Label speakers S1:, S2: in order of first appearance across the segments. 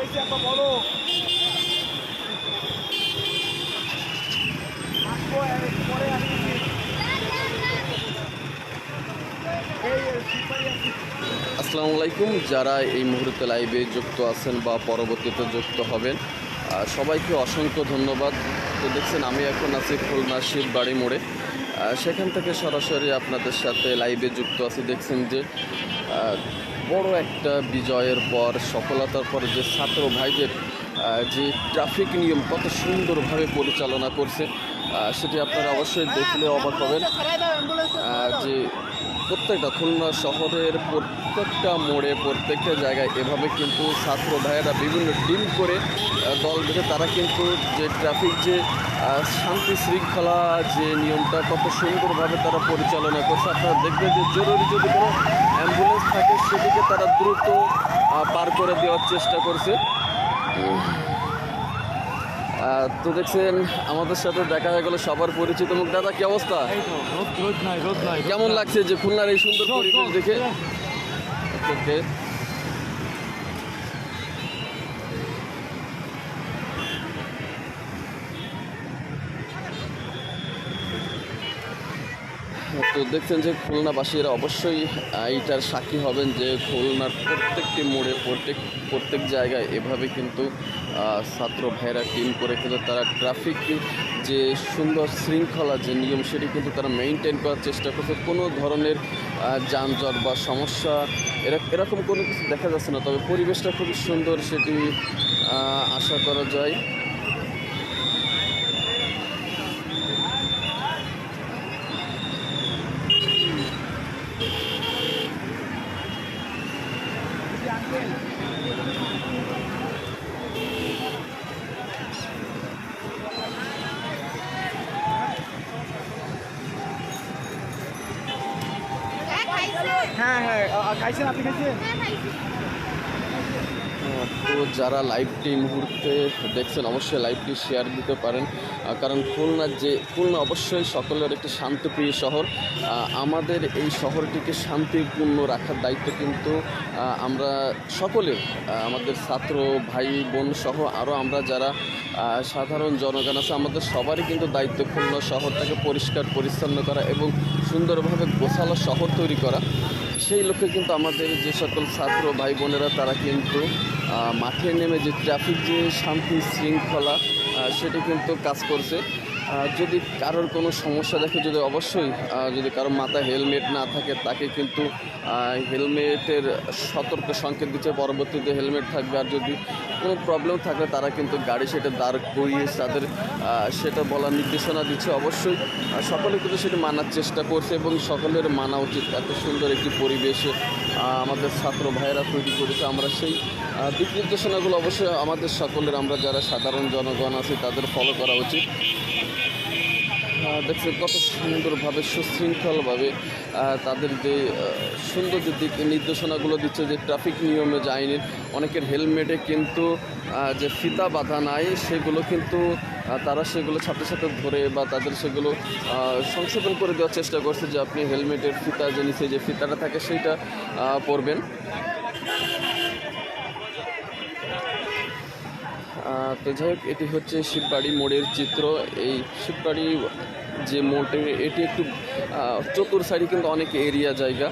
S1: আসসালামু আলাইকুম। যারা এই মুহূর্তে লাইভে যুক্ত আছেন বা পরবর্তীতে যুক্ত হবেন, সবাইকে অসংখ্য ধন্যবাদ। তো দেখছেন আমি এখন আছি খুলনা শিববাড়ি মোড়ে, সেখান থেকে সরাসরি আপনাদের সাথে লাইভে যুক্ত আছি। দেখছেন যে বড় একটা বিজয়ের পর, সফলতার পর যে ছাত্র ভাইদের যে ট্রাফিক নিয়ম কত সুন্দরভাবে পরিচালনা করছে, সেটি আপনারা অবশ্যই দেখলে অবাক হবেন। যে প্রত্যেকটা খুলনা শহরের প্রত্যেকটা মোড়ে, প্রত্যেকটা জায়গায় এভাবে কিন্তু ছাত্র ভাইয়েরা বিভিন্ন টিম করে দল বেঁধে তারা কিন্তু যে ট্রাফিক যে শান্তি শৃঙ্খলা যে নিয়মটা কত সুন্দরভাবে তারা পরিচালনা করছে। আপনারা দেখবেন যে জরুরি যদি কোনো অ্যাম্বুলেন্স থাকে সেদিকে তারা দ্রুত পার করে দেওয়ার চেষ্টা করছে। তো দেখছেন আমাদের সাথে দেখা হয়ে গেল সবার পরিচিত মুখ। দাদা, কি অবস্থা? কেমন লাগছে যে খুলনার এই সুন্দর পরিবেশ দেখে? তো দেখছেন যে খুলনাবাসীরা অবশ্যই এইটার সাক্ষী হবেন যে খুলনার প্রত্যেকটি মোড়ে, প্রত্যেক জায়গায় এভাবে কিন্তু ছাত্র ভাইয়েরা টিম করে কিন্তু তারা ট্রাফিক যে সুন্দর শৃঙ্খলা যে নিয়ম সেটি কিন্তু তারা মেনটেন করার চেষ্টা করছে। কোনো ধরনের যানজট বা সমস্যা এরকম কোনো কিছু দেখা যাচ্ছে না। তবে পরিবেশটা খুবই সুন্দর, সেটি আশা করা যায়। তো যারা লাইভটি মুহূর্তে দেখছেন অবশ্যই লাইভটি শেয়ার দিতে পারেন, কারণ খুলনা অবশ্যই সকলের একটি শান্তিপ্রিয় শহর। আমাদের এই শহরটিকে শান্তিপূর্ণ রাখার দায়িত্ব কিন্তু আমরা সকলের, আমাদের ছাত্র ভাই বোন সহ আরও আমরা যারা সাধারণ জনগণ আছে, আমাদের সবারই কিন্তু দায়িত্ব খুলনা শহরটাকে পরিষ্কার পরিচ্ছন্ন করা এবং সুন্দরভাবে গোছালো শহর তৈরি করা। সেই লক্ষ্যে কিন্তু আমাদের যে সকল ছাত্র ভাই বোনেরা তারা কিন্তু মাঠে নেমে যে ট্রাফিক যে শান্তি শৃঙ্খলা সেটি কিন্তু কাজ করছে। যদি কারোর কোনো সমস্যা দেখে, যদি অবশ্যই যদি কারোর মাথায় হেলমেট না থাকে তাকে কিন্তু হেলমেটের সতর্ক সংকেত দিচ্ছে, পরবর্তীতে হেলমেট থাকবে। আর যদি কোনো প্রবলেম থাকলে তারা কিন্তু গাড়ি সেটা দাঁড় করিয়ে তাদের সেটা বলার নির্দেশনা দিচ্ছে। অবশ্যই সকলে কিন্তু সেটা মানার চেষ্টা করছে এবং সকলের মানা উচিত। এত সুন্দর একটি পরিবেশে আমাদের ছাত্র ভাইয়েরা তৈরি করেছে, আমরা সেই দিক নির্দেশনাগুলো অবশ্যই আমাদের সকলের, আমরা যারা সাধারণ জনগণ আছি তাদের ফলো করা উচিত। দেখছেন কত সুন্দরভাবে সুশৃঙ্খলভাবে তাদের যে সুন্দর যে দিক নির্দেশনাগুলো দিচ্ছে, যে ট্রাফিক নিয়মে যে আইনের অনেকের হেলমেটে কিন্তু যে ফিতা বাঁধা নাই সেগুলো কিন্তু তারা সেগুলো সাথে সাথে ধরে বা তাদের সেগুলো সংশোধন করে দেওয়ার চেষ্টা করছে, যে আপনি হেলমেটের ফিতা যে নিচে যে ফিতাটা থাকে সেইটা পরবেন। তো যাই হোক, এটি হচ্ছে শিববাড়ি মোড়ের চিত্র। এই শিববাড়ি যে মোড়ে এটি একটু চতুর সাইডে কিন্তু অনেক এরিয়া জায়গা।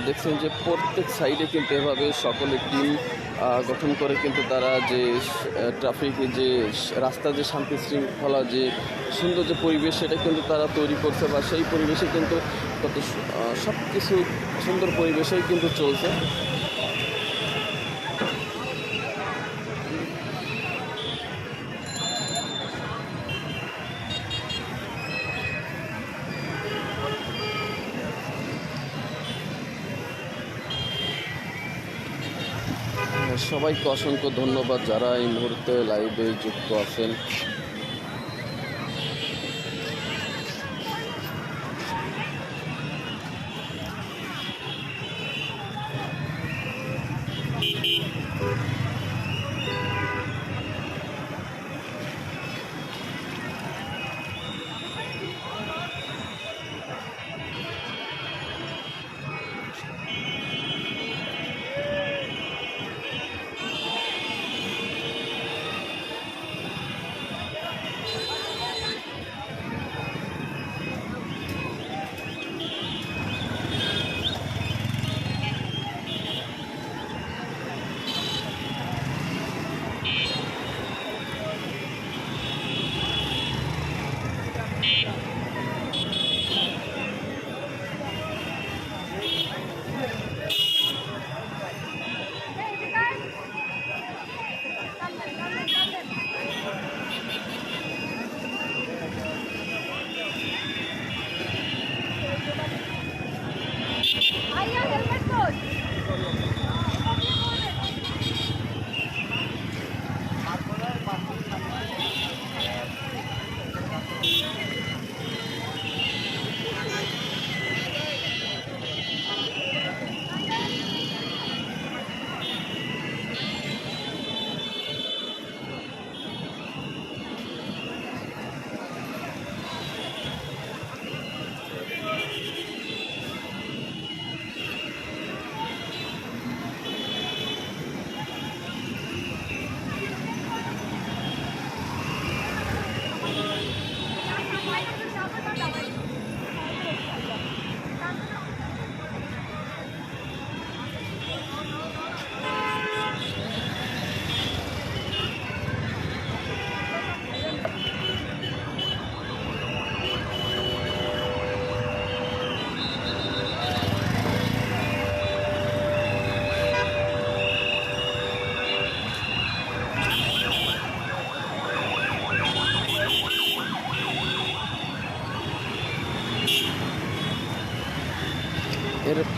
S1: দেখছেন যে প্রত্যেক সাইডে কিন্তু এভাবে সকলে টিম গঠন করে কিন্তু তারা যে ট্রাফিক যে রাস্তার যে শান্তি শৃঙ্খলা যে সুন্দর যে পরিবেশ সেটা কিন্তু তারা তৈরি করছে, বা সেই পরিবেশে কিন্তু কত সব কিছু সুন্দর পরিবেশেই কিন্তু চলছে। সবাইকে অসংখ্য ধন্যবাদ যারা এই মুহূর্তে লাইভে যুক্ত আছেন।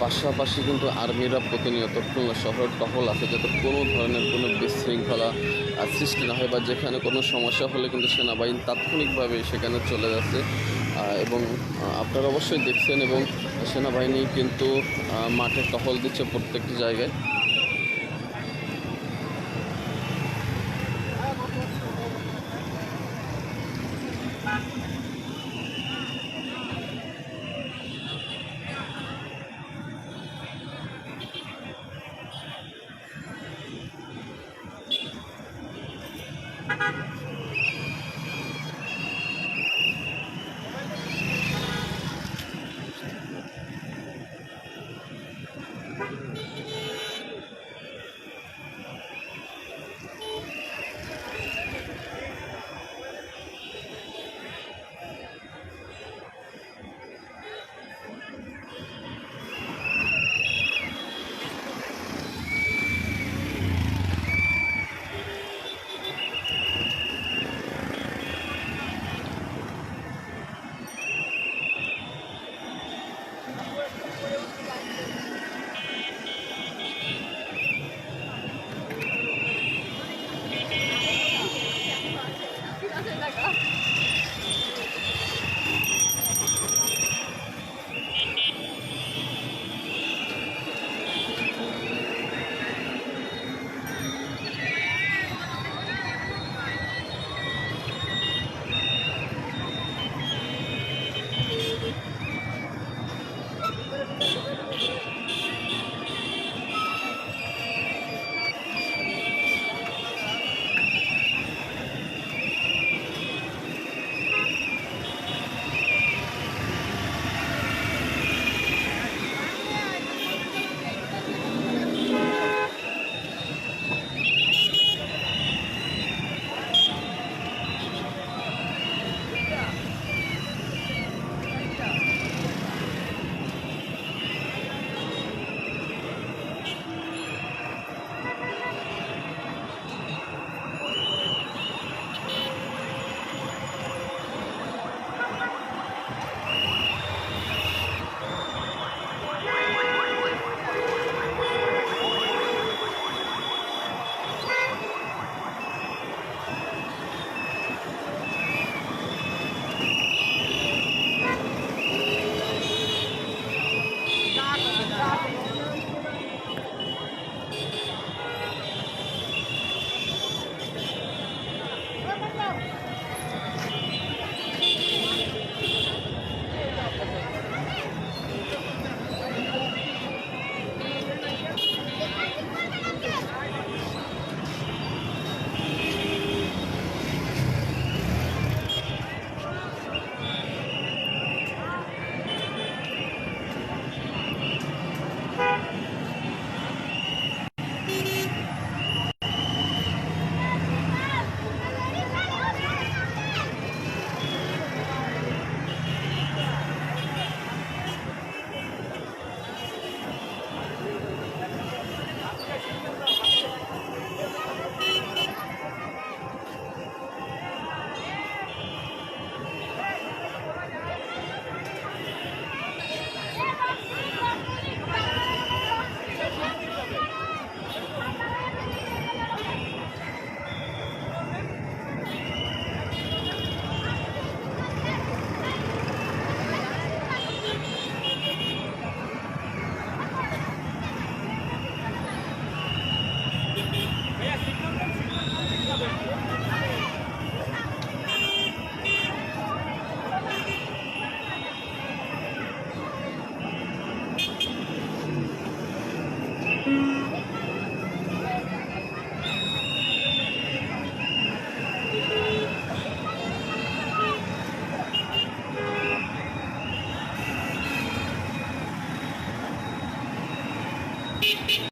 S1: পাশাপাশি কিন্তু আর্মিরা প্রতিনিয়ত খুলনা শহর টহল আছে, যাতে কোনো ধরনের কোনো বিশৃঙ্খলা সৃষ্টি না হয়, বা যেখানে কোনো সমস্যা হলে কিন্তু সেনাবাহিনী তাৎক্ষণিকভাবে সেখানে চলে যাচ্ছে। এবং আপনারা অবশ্যই দেখছেন, এবং সেনাবাহিনী কিন্তু মাঠে টহল দিচ্ছে প্রত্যেকটি জায়গায়।